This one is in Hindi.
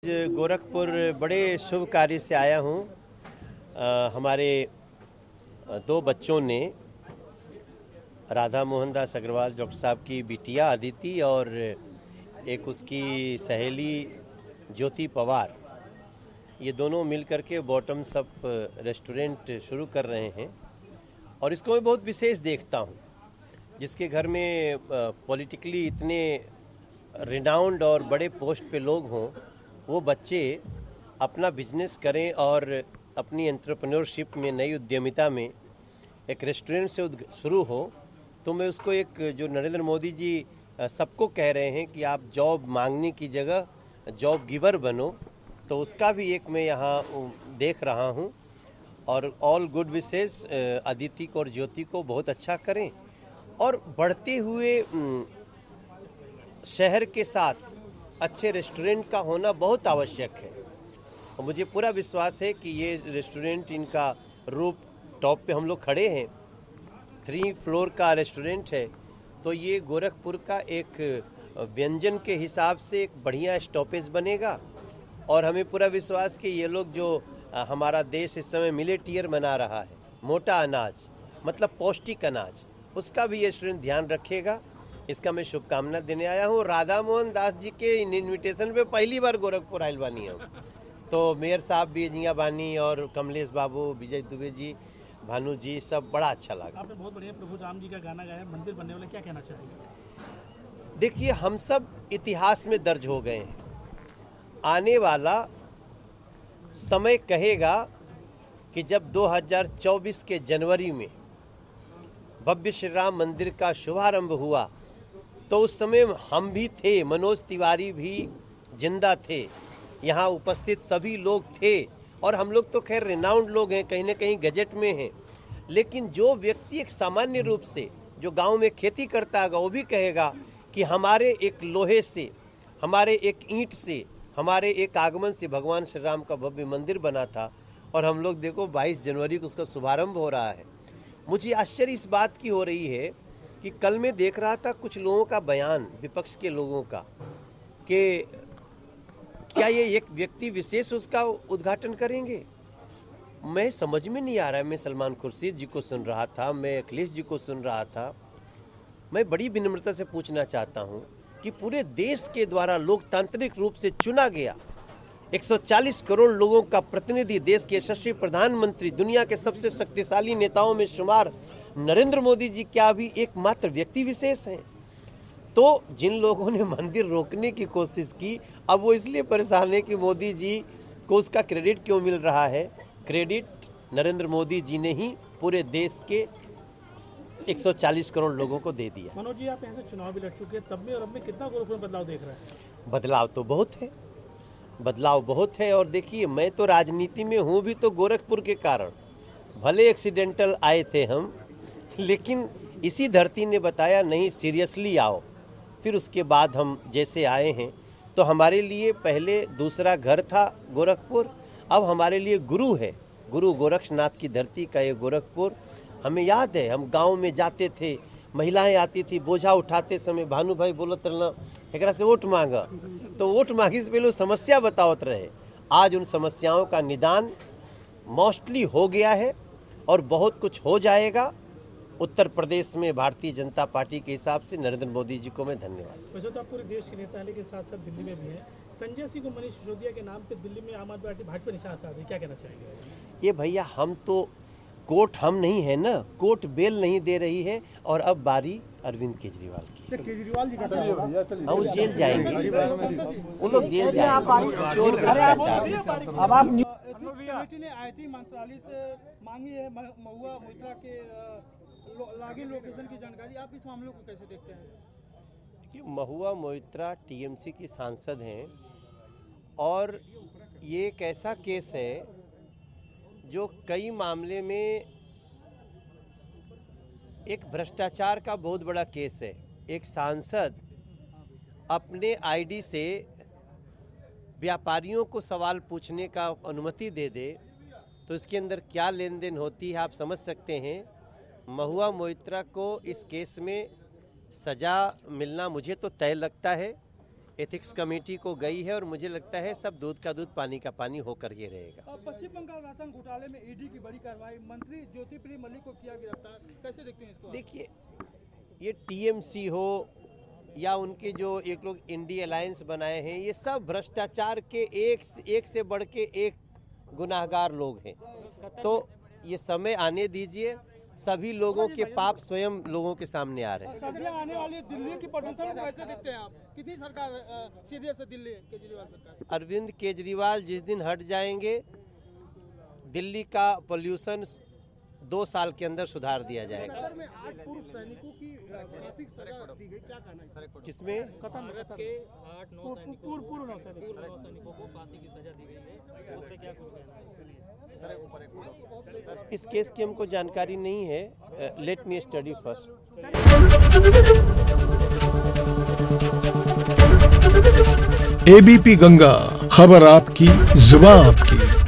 गोरखपुर बड़े शुभ कार्य से आया हूँ। हमारे दो बच्चों ने राधा मोहन दास अग्रवाल डॉक्टर साहब की बिटिया अदिति और एक उसकी सहेली ज्योति पवार, ये दोनों मिलकर के बॉटम्स अप रेस्टोरेंट शुरू कर रहे हैं और इसको मैं बहुत विशेष देखता हूँ। जिसके घर में पॉलिटिकली इतने रिनाउंड और बड़े पोस्ट पे लोग हों, वो बच्चे अपना बिजनेस करें और अपनी एंटरप्रेन्योरशिप में, नई उद्यमिता में एक रेस्टोरेंट से शुरू हो, तो मैं उसको एक जो नरेंद्र मोदी जी सबको कह रहे हैं कि आप जॉब मांगने की जगह जॉब गिवर बनो, तो उसका भी एक मैं यहाँ देख रहा हूँ। और ऑल गुड विशेस अदिति को और ज्योति को बहुत अच्छा करें और बढ़ते हुए शहर के साथ अच्छे रेस्टोरेंट का होना बहुत आवश्यक है। और मुझे पूरा विश्वास है कि ये रेस्टोरेंट, इनका रूफ टॉप पे हम लोग खड़े हैं, 3 फ्लोर का रेस्टोरेंट है, तो ये गोरखपुर का एक व्यंजन के हिसाब से एक बढ़िया स्टॉपेज बनेगा। और हमें पूरा विश्वास कि ये लोग जो हमारा देश इस समय मिलेटियर बना रहा है, मोटा अनाज मतलब पौष्टिक अनाज, उसका भी ये रेस्टोरेंट ध्यान रखेगा। इसका मैं शुभकामना देने आया हूँ। राधा मोहन दास जी के इन्विटेशन पे पहली बार गोरखपुर आयल बानी हूँ, तो मेयर साहब भी जिया बानी और कमलेश बाबू, विजय दुबे जी, भानु जी, सब बड़ा अच्छा लगा। आपने बहुत बढ़िया प्रभु राम जी का गाना गाया, मंदिर बनने वाले, क्या कहना चाहेंगे? देखिए, हम सब इतिहास में दर्ज हो गए हैं। आने वाला समय कहेगा कि जब 2024 के जनवरी में भव्य श्री राम मंदिर का शुभारंभ हुआ, तो उस समय हम भी थे, मनोज तिवारी भी जिंदा थे, यहाँ उपस्थित सभी लोग थे। और हम लोग तो खैर रिनाउंड लोग हैं, कहीं ना कहीं गजट में हैं, लेकिन जो व्यक्ति एक सामान्य रूप से जो गांव में खेती करता होगा, वो भी कहेगा कि हमारे एक लोहे से, हमारे एक ईंट से, हमारे एक आगमन से भगवान श्री राम का भव्य मंदिर बना था। और हम लोग देखो 22 जनवरी को उसका शुभारंभ हो रहा है। मुझे आश्चर्य इस बात की हो रही है कि कल मैं देख रहा था कुछ लोगों का बयान, विपक्ष के लोगों का, कि क्या ये एक व्यक्ति विशेष उसका उद्घाटन करेंगे। मैं समझ में नहीं आ रहा है। मैं सलमान खुर्शीद जी को सुन रहा था, मैं अखिलेश जी को सुन रहा था। मैं बड़ी विनम्रता से पूछना चाहता हूं कि पूरे देश के द्वारा लोकतांत्रिक रूप से चुना गया 140 करोड़ लोगों का प्रतिनिधि, देश के यशस्वी प्रधानमंत्री, दुनिया के सबसे शक्तिशाली नेताओं में शुमार नरेंद्र मोदी जी क्या अभी एकमात्र व्यक्ति विशेष हैं? तो जिन लोगों ने मंदिर रोकने की कोशिश की, अब वो इसलिए परेशान है कि मोदी जी को उसका क्रेडिट क्यों मिल रहा है। क्रेडिट नरेंद्र मोदी जी ने ही पूरे देश के 140 करोड़ लोगों को दे दिया। मनोज जी, आप यहाँ से चुनाव भी लड़ चुके हैं, तब में और अब में कितना गोरखपुर में बदलाव देख रहे हैं? बदलाव तो बहुत है, बदलाव बहुत है। और देखिए, मैं तो राजनीति में हूँ भी तो गोरखपुर के कारण। भले एक्सीडेंटल आए थे हम, लेकिन इसी धरती ने बताया नहीं, सीरियसली आओ। फिर उसके बाद हम जैसे आए हैं, तो हमारे लिए पहले दूसरा घर था गोरखपुर, अब हमारे लिए गुरु है। गुरु गोरक्षनाथ की धरती का ये गोरखपुर। हमें याद है, हम गांव में जाते थे, महिलाएं आती थी, बोझा उठाते समय भानु भाई बोलत रहना, एकरा से वोट मांगा, तो वोट मांगे से पहले समस्या बतावत रहे। आज उन समस्याओं का निदान मोस्टली हो गया है और बहुत कुछ हो जाएगा। उत्तर प्रदेश में भारतीय जनता पार्टी के हिसाब से नरेंद्र मोदी जी को मैं धन्यवाद। वैसे तो आप पूरे देश के नेता हैं, लेकिन साथ साथ दिल्ली में भी हैं। संजय सिंह को मनीष सिसोदिया के नाम पे दिल्ली में आम आदमी पार्टी भाजपा निशान साध रही, क्या कहना चाहेंगे? ये भैया, हम तो कोर्ट हम नहीं है ना, कोर्ट बेल नहीं दे रही है। और अब बारी अरविंद केजरीवाल की। केजरीवाल जी का वो जेल जाएंगे, वो लोग जेल जाएंगे, चोर भ्रष्टाचार। अब आप कमेटी ने आईटी मंत्रालय से मांगी है महुआ मोइत्रा के लॉगिन लोकेशन की जानकारी, आप इस मामले को कैसे देखते हैं? कि महुआ मोइत्रा टीएमसी की सांसद हैं और ये एक ऐसा केस है जो कई मामले में एक भ्रष्टाचार का बहुत बड़ा केस है। एक सांसद अपने आईडी से व्यापारियों को सवाल पूछने का अनुमति दे दे, तो इसके अंदर क्या लेन देन होती है आप समझ सकते हैं। महुआ मोइत्रा को इस केस में सज़ा मिलना मुझे तो तय लगता है। एथिक्स कमेटी को गई है और मुझे लगता है सब दूध का दूध पानी का पानी होकर के रहेगा। पश्चिम बंगाल राशन घोटाले में ईडी की बड़ी कार्रवाई, मंत्री ज्योतिप्रिय मल्लिक को किया गिरफ्तार, कैसे देखते हैं इसको? देखिए, ये टीएमसी हो या उनके जो एक लोग इंडी अलायंस बनाए हैं, ये सब भ्रष्टाचार के एक से बढ़ के एक गुनाहगार लोग हैं। तो ये समय आने दीजिए, सभी लोगों के पाप स्वयं लोगों के सामने आ रहे हैं। सदियां आने वाली दिल्ली की प्रदूषण को कैसे देखते हैं आप? कितनी सरकार सीरियस है दिल्ली केजरीवाल सरकार? अरविंद केजरीवाल जिस दिन हट जाएंगे, दिल्ली का पोल्यूशन 2 साल के अंदर सुधार दिया जाएगा। कतर में 8 पूर्व सैनिकों की फांसी की सजा दी गई, क्या कहना है? किसमें? भारत के 8 पूर्व नौसैनिकों को फांसी की सजा दी गई है, उस पे क्या कुछ कहना है? इस केस की हमको जानकारी नहीं है, let me study first. ABP Ganga, खबर आपकी, जुबान आपकी।